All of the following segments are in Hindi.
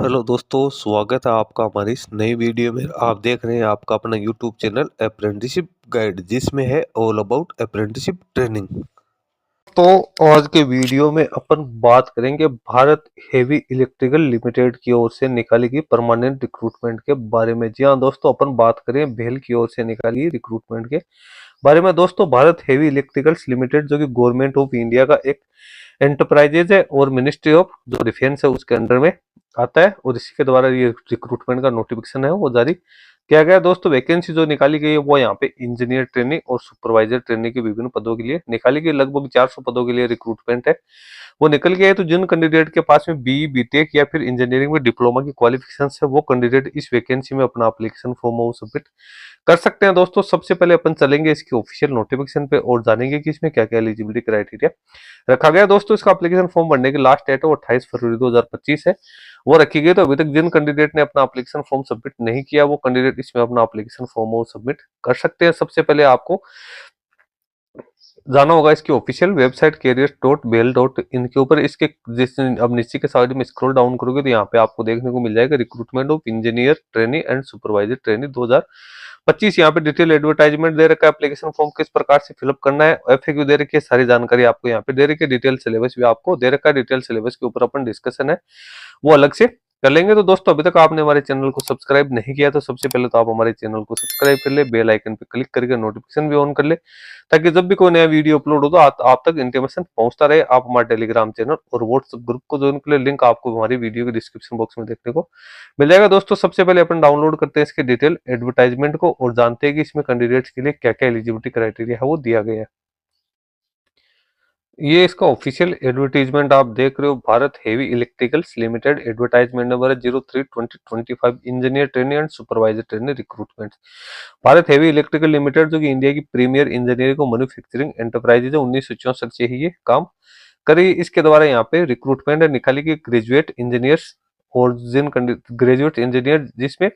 हेलो दोस्तों, स्वागत है आपका हमारी इस नई वीडियो में। आप देख रहे हैं आपका अपना यूट्यूब चैनल अप्रेंटिसशिप गाइड, जिसमें है ऑल अबाउट अप्रेंटिसशिप ट्रेनिंग। तो आज के वीडियो में अपन बात करेंगे भारत हेवी इलेक्ट्रिकल लिमिटेड की ओर से निकाली गई परमानेंट रिक्रूटमेंट के बारे में। जी हाँ दोस्तों, अपन बात करें बेल की ओर से निकाली गई रिक्रूटमेंट के बारे में। दोस्तों, भारत हेवी इलेक्ट्रिकल्स लिमिटेड जो कि गवर्नमेंट ऑफ इंडिया का एक एंटरप्राइजेज है और मिनिस्ट्री ऑफ जो डिफेंस है उसके अंडर में आता है, और इसी के द्वारा ये रिक्रूटमेंट का नोटिफिकेशन है वो जारी किया गया। दोस्तों, वैकेंसी जो निकाली गई है वो यहाँ पे इंजीनियर ट्रेनिंग और सुपरवाइजर ट्रेनिंग के विभिन्न पदों के लिए निकाली गई। लगभग 400 पदों के लिए रिक्रूटमेंट है वो निकल गया है। तो जिन कैंडिडेट के पास में बी बीटेक या फिर इंजीनियरिंग में डिप्लोमा की क्वालिफिकेशन है वो कैंडिडेट इस वैकेंसी में अपना एप्लीकेशन फॉर्म वो सबमिट कर सकते हैं। दोस्तों, सबसे पहले अपन चलेंगे इसकी ऑफिशियल नोटिफिकेशन पे और जानेंगे कि इसमें क्या क्या एलिजिबिलिटी क्राइटेरिया रखा गया। दोस्तों, इसका एप्लीकेशन फॉर्म भरने की लास्ट डेट है वो 28 फरवरी 2025 है, वो रखी गई। तो अभी तक जिन कैंडिडेट ने अपना एप्लीकेशन फॉर्म सबमिट नहीं किया वो कैंडिडेट इसमें अपना एप्लीकेशन फॉर्म वो सबमिट कर सकते हैं। सबसे पहले आपको जाना होगा इसकी ऑफिशियल वेबसाइट careers.bel.in के ऊपर। इसके जिस अब नीचे के साइड में स्क्रॉल डाउन करोगे तो यहाँ पे आपको देखने को मिल जाएगा recruitment of engineer trainee and supervisor trainee 2025। यहाँ पे डिटेल एडवर्टाइजमेंट दे रखा है, एप्लीकेशन फॉर्म किस प्रकार से फिलअप करना है, एफएक्यू दे रखी है, सारी जानकारी आपको यहाँ पे दे रखी है। डिटेल सिलेबस भी आपको दे रखा है, डिटेल सिलेबस के ऊपर अपन डिस्कशन है वो अलग से कर लेंगे। तो दोस्तों, अभी तक आपने हमारे चैनल को सब्सक्राइब नहीं किया तो सबसे पहले तो आप हमारे चैनल को सब्सक्राइब कर ले, बेल आइकन पे क्लिक करके नोटिफिकेशन भी ऑन कर ले, ताकि जब भी कोई नया वीडियो अपलोड हो तो आप तक इंटीमेशन पहुंचता रहे। आप हमारे टेलीग्राम चैनल और व्हाट्सएप ग्रुप को ज्वाइन कर ले, लिंक आपको हमारी वीडियो के डिस्क्रिप्शन बॉक्स में देखने को मिल जाएगा। दोस्तों, सबसे पहले अपन डाउनलोड करते हैं इसके डिटेल एडवर्टाइजमेंट को और जानते हैं कि इसमें कैंडिडेट्स के लिए क्या क्या एलिजिबिलिटी क्राइटेरिया है वो दिया गया है। ये इसका ऑफिशियल एडवर्टाइजमेंट आप देख रहे हो, Bharat heavy electricals limited, advertisement number है 03/2025, engineer training and supervisor training recruitment. Bharat heavy electrical limited जो कि इंडिया की प्रीमियर इंजीनियरिंग और मैन्युफैक्चरिंग एंटरप्राइजेज है, 1964 से ही ये काम करी। इसके द्वारा यहाँ पे रिक्रूटमेंट निकाली गई ग्रेजुएट इंजीनियर्स और जिन ग्रेजुएट इंजीनियर जिसमें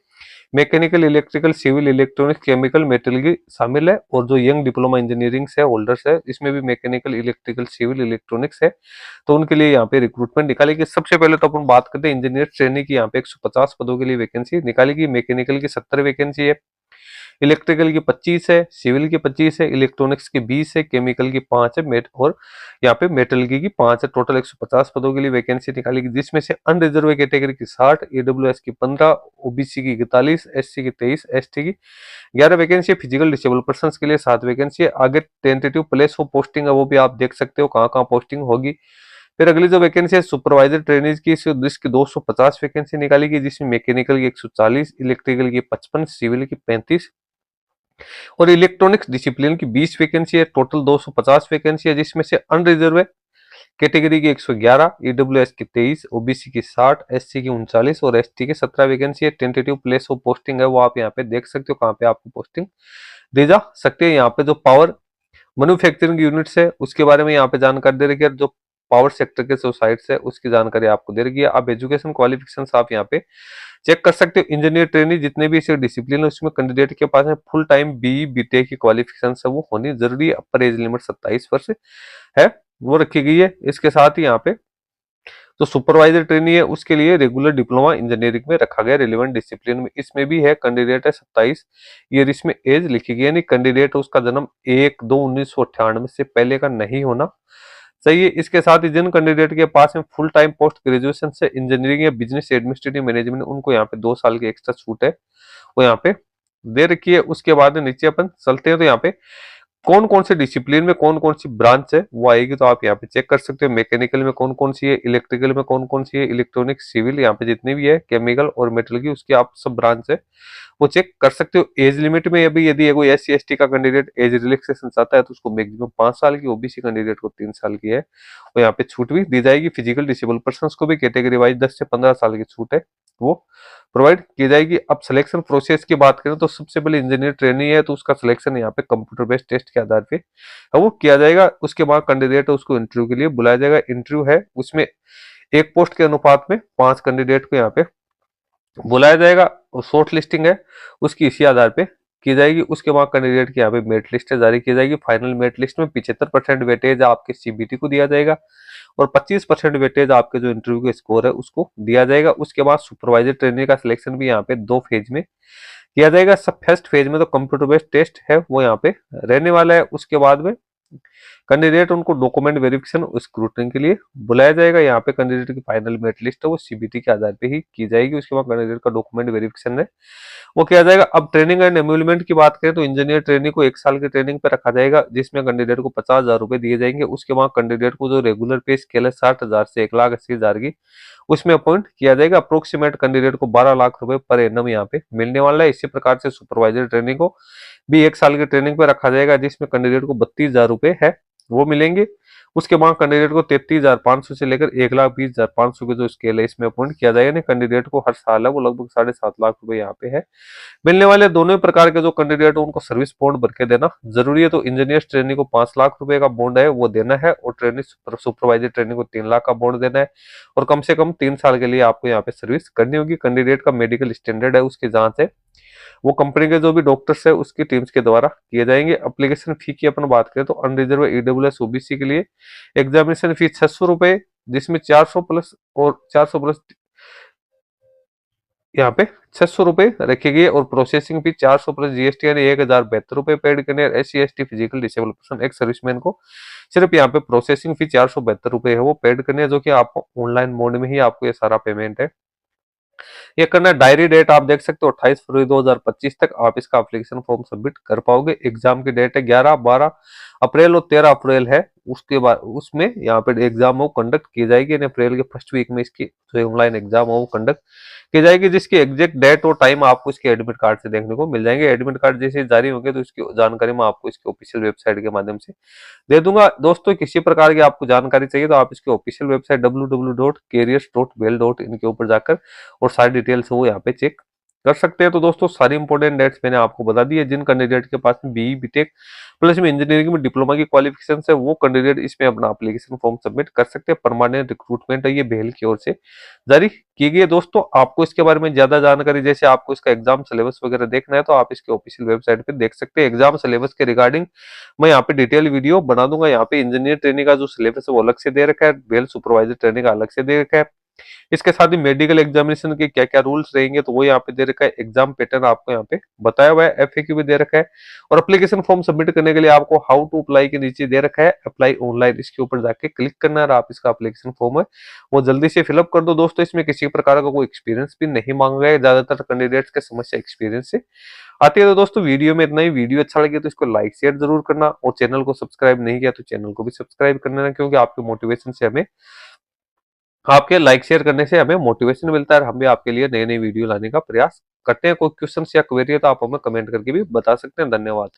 mechanical, electrical, civil, electronics, chemical, metal की शामिल है, और जो यंग डिप्लोमा इंजीनियरिंग से होल्डर्स है इसमें भी मैकेनिकल, इलेक्ट्रिकल, सिविल, इलेक्ट्रॉनिक्स है, तो उनके लिए यहाँ पे रिक्रूटमेंट निकाली गई। सबसे पहले तो अपन बात करते हैं इंजीनियर ट्रेनिंग की। यहाँ पे 150 पदों के लिए वैकेंसी निकाली गई। मैकेनिकल की 70 वैकेंसी है, इलेक्ट्रिकल की 25 है, सिविल की 25 है, इलेक्ट्रॉनिक्स की 20 है, केमिकल की 5 है, और यहाँ पे मेटल की 5 है। टोटल 150 पदों के लिए वैकेंसी निकाली गई, जिसमें से अनरिजर्व कैटेगरी की 60, ईडब्ल्यूएस की 15, ओबीसी की 41, एससी की 23, एसटी की 11 वैकेंसी है, फिजिकल डिसेबल पर्सन के लिए 7 वैकेंसी है। आगे टेंटेटिव प्लेस ऑफ पोस्टिंग है वो भी आप देख सकते हो कहाँ कहाँ पोस्टिंग होगी। फिर अगली जो वैकेंसी है सुपरवाइजर ट्रेनिज की, जिसकी 250 वैकेंसी निकाली गई, जिसमें मैकेनिकल की 140, इलेक्ट्रिकल की 55, सिविल की 35 और इलेक्ट्रॉनिक्स डिसिप्लिन की 20 वैकेंसी है। टोटल 250 वैकेंसी है, जिसमें से अनरिजर्व कैटेगरी की 111, ईडब्ल्यूएस की 23, ओबीसी की 60, एससी की 39 और एसटी की 17 वैकेंसी है। टेंटेटिव प्लेस ऑफ पोस्टिंग है वो आप यहाँ पे देख सकते हो कहाँ पे आपको पोस्टिंग दी जा सकती है। यहाँ पे जो पावर मैन्युफैक्चरिंग यूनिट्स है उसके बारे में यहाँ पे जानकारी दे रखी है, जो पावर सेक्टर के जो साइट्स है उसकी जानकारी आपको दे रखी है। आप एजुकेशन क्वालिफिकेशन आप यहाँ पे चेक कर सकते हो। इंजीनियर ट्रेनिंग जितने भी इसे डिसिप्लिन है उसमें कैंडिडेट के पास में फुल टाइम बी बीटेक की क्वालिफिकेशन है वो होनी जरूरी है। अपर एज लिमिट 27 वर्ष है वो रखी गई है। इसके साथ ही यहाँ पे जो सुपरवाइजर ट्रेनी है उसके लिए रेगुलर डिप्लोमा इंजीनियरिंग में रखा गया रिलेवेंट डिसिप्लिन में। इसमें भी है कैंडिडेट है 27 ईयर, इसमें एज लिखी गई है, यानी कैंडिडेट उसका जन्म 1/2/1998 से पहले का नहीं होना चाहिए। इसके साथ ही जिन कैंडिडेट के पास में फुल टाइम पोस्ट ग्रेजुएशन से इंजीनियरिंग या बिजनेस एडमिनिस्ट्रेटिव मैनेजमेंट, उनको यहाँ पे 2 साल की एक्स्ट्रा छूट है वो यहाँ पे दे रखी है। उसके बाद नीचे अपन चलते हैं तो यहाँ पे कौन कौन से डिसिप्लिन में कौन कौन सी ब्रांच है वो आएगी, तो आप यहाँ पे चेक कर सकते हो। मैकेनिकल में कौन कौन सी है, इलेक्ट्रिकल में कौन कौन सी है, इलेक्ट्रॉनिक, सिविल, यहाँ पे जितनी भी है, केमिकल और मेटल की उसकी आप सब ब्रांच है वो चेक कर सकते हो। एज लिमिट में अभी यदि कोई एससी एसटी का कैंडिडेट एज रिलैक्सेशन चाहता है तो उसको मैक्सिमम 5 साल की, ओबीसी कैंडिडेट को 3 साल की है वो यहाँ पे छूट भी दी जाएगी। फिजिकल डिसेबल पर्सन को भी कैटेगरी वाइज 10 से 15 साल की छूट है वो प्रोवाइड की जाएगी। अब सिलेक्शन प्रोसेस की बात करें तो सबसे पहले इंजीनियर ट्रेनी है तो उसका सिलेक्शन यहाँ पे कंप्यूटर बेस्ड टेस्ट के आधार पे वो किया जाएगा। उसके बाद कैंडिडेट है उसको इंटरव्यू के लिए बुलाया जाएगा। इंटरव्यू है उसमें एक पोस्ट के अनुपात में 5 कैंडिडेट को यहाँ पे बुलाया जाएगा और शॉर्ट लिस्टिंग है उसकी इसी आधार पे की जाएगी। उसके बाद कैंडिडेट की यहाँ पे मेरिट लिस्ट जारी की जाएगी। फाइनल मेरिट लिस्ट में 75% वेटेज आपके सीबीटी को दिया जाएगा और 25% वेटेज आपके जो इंटरव्यू के स्कोर है उसको दिया जाएगा। उसके बाद सुपरवाइजर ट्रेनिंग का सिलेक्शन भी यहाँ पे 2 फेज में किया जाएगा। सब फर्स्ट फेज में तो कंप्यूटर बेस्ड टेस्ट है वो यहाँ पे रहने वाला है। उसके बाद में कैंडिडेट उनको डॉक्यूमेंट वेरिफिकेशन स्क्रूटनी के लिए बुलाया जाएगा। यहाँ पे कैंडिडेट की फाइनल मेरिट लिस्ट है वो सीबीटी के आधार पे ही की जाएगी। उसके बाद कैंडिडेट का डॉक्यूमेंट वेरिफिकेशन है वो किया जाएगा। अब ट्रेनिंग एंड एम्यूलमेंट की बात करें तो इंजीनियर ट्रेनिंग को 1 साल की ट्रेनिंग पे रखा जाएगा, जिसमें कैंडिडेट को 50,000 रुपए दिए जाएंगे। उसके बाद कैंडिडेट को जो रेगुलर पे स्केल है 60,000 से 1,80,000 की, उसमें अपॉइंट किया जाएगा। अप्रोक्सीमेट कैंडिडेट को 12 लाख रुपए पर एनम यहाँ पे मिलने वाला है। इसी प्रकार से सुपरवाइजर ट्रेनिंग को भी 1 साल की ट्रेनिंग पे रखा जाएगा, जिसमें कैंडिडेट को 32,000 रुपए है वो मिलेंगे। उसके बाद कैंडिडेट को 33,500 से लेकर 1,20,500 के जो स्केल है इसमें अपॉइंट किया जाएगा। नहीं, कैंडिडेट को हर साल है वो लगभग 7.5 लाख रुपए यहाँ पे है मिलने वाले। दोनों ही प्रकार के जो कैंडिडेट है उनको सर्विस बॉन्ड भर के देना जरूरी है। तो इंजीनियर ट्रेनिंग को 5 लाख रुपए का बॉन्ड है वो देना है, और ट्रेनिंग सुपरवाइजर ट्रेनिंग को 3 लाख का बॉन्ड देना है, और कम से कम 3 साल के लिए आपको यहाँ पे सर्विस करनी होगी। कैंडिडेट का मेडिकल स्टैंडर्ड है उसकी जांच है वो कंपनी के जो भी डॉक्टर्स है उसकी टीम्स के द्वारा किए जाएंगे। एप्लीकेशन फी की अपन बात करें तो अनरिजर्व ईडब्ल्यूएस ओबीसी के लिए एग्जामिनेशन फी 600 रुपए, जिसमें 400 प्लस और 400 प्लस यहाँ पे 600 रुपए रखी गई है, और प्रोसेसिंग फी 400 प्लस जीएसटी यानी 1,072 रुपए पेड करने। SC ST physical disable person एक सर्विसमैन को सिर्फ यहाँ पे प्रोसेसिंग फी 472 रुपए है वो पेड करने है, जो कि आपको ऑनलाइन मोड में ही आपको ये सारा पेमेंट है ये करना है। डायरी डेट आप देख सकते हो 28 फरवरी 2025 तक आप इसका एप्लीकेशन फॉर्म सबमिट कर पाओगे। एग्जाम की डेट है 11, 12 अप्रैल और 13 अप्रैल है। उसके बाद उसमें यहाँ पे एग्जाम वो कंडक्ट की जाएगी। अप्रैल के फर्स्ट वीक में इसकी जो ऑनलाइन एग्जाम हो वो कंडक्ट की जाएगी, जिसकी एग्जैक्ट डेट और टाइम आपको इसके एडमिट कार्ड से देखने को मिल जाएंगे। एडमिट कार्ड जैसे जारी होंगे तो इसकी जानकारी मैं आपको इसके ऑफिशियल वेबसाइट के माध्यम से दे दूंगा। दोस्तों किसी प्रकार की आपको जानकारी चाहिए तो आप इसके ऑफिशियल वेबसाइट www.careers.bel.in के ऊपर जाकर और सारी डिटेल्स वो यहाँ पे चेक कर सकते हैं। तो दोस्तों सारी इंपॉर्टेंट डेट्स मैंने आपको बता दी है। जिन कैंडिडेट के पास में बीई बीटेक प्लस में इंजीनियरिंग में डिप्लोमा की क्वालिफिकेशन है वो कैंडिडेट इसमें अपना एप्लीकेशन फॉर्म सबमिट कर सकते हैं। परमानेंट रिक्रूटमेंट है ये बेल की ओर से जारी की गई है। दोस्तों आपको इसके बारे में ज्यादा जानकारी जैसे आपको इसका एग्जाम सिलेबस वगैरह देखना है तो आप इसके ऑफिशियल वेबसाइट पे देख सकते हैं। एग्जाम सिलेबस के रिगार्डिंग मैं यहाँ पे डिटेल वीडियो बना दूंगा। यहाँ पे इंजीनियर ट्रेनिंग का जो सिलेबस है वो अलग से दे रखा है, बेल सुपरवाइजर ट्रेनिंग का अलग से दे रखा है। इसके साथ ही मेडिकल एग्जामिनेशन के क्या क्या रूल्स रहेंगे तो वो यहाँ पे दे रखा है। एग्जाम पैटर्न आपको यहाँ पे बताया हुआ है, एफएक्यू भी दे रखा है, और एप्लीकेशन फॉर्म सबमिट करने के लिए आपको हाउ टू अप्लाई के नीचे दे रखा है अप्लाई ऑनलाइन, इसके ऊपर जाके क्लिक करना है और आप इसका एप्लीकेशन फॉर्म है वो जल्दी से फिलअप कर दो। दोस्तों इसमें किसी प्रकार का कोई एक्सपीरियंस भी नहीं मांगा है, ज्यादातर कैंडिडेट्स के समस्या एक्सपीरियंस से आती है। तो दोस्तों वीडियो में इतना ही। वीडियो अच्छा लगे तो इसको लाइक शेयर जरूर करना, और चैनल को सब्सक्राइब नहीं किया तो चैनल को भी सब्सक्राइब करना, क्योंकि आपके मोटिवेशन से हमें आपके लाइक शेयर करने से हमें मोटिवेशन मिलता है। हम भी आपके लिए नई नई वीडियो लाने का प्रयास करते हैं। कोई क्वेश्चन या क्वेरी है तो आप हमें कमेंट करके भी बता सकते हैं। धन्यवाद।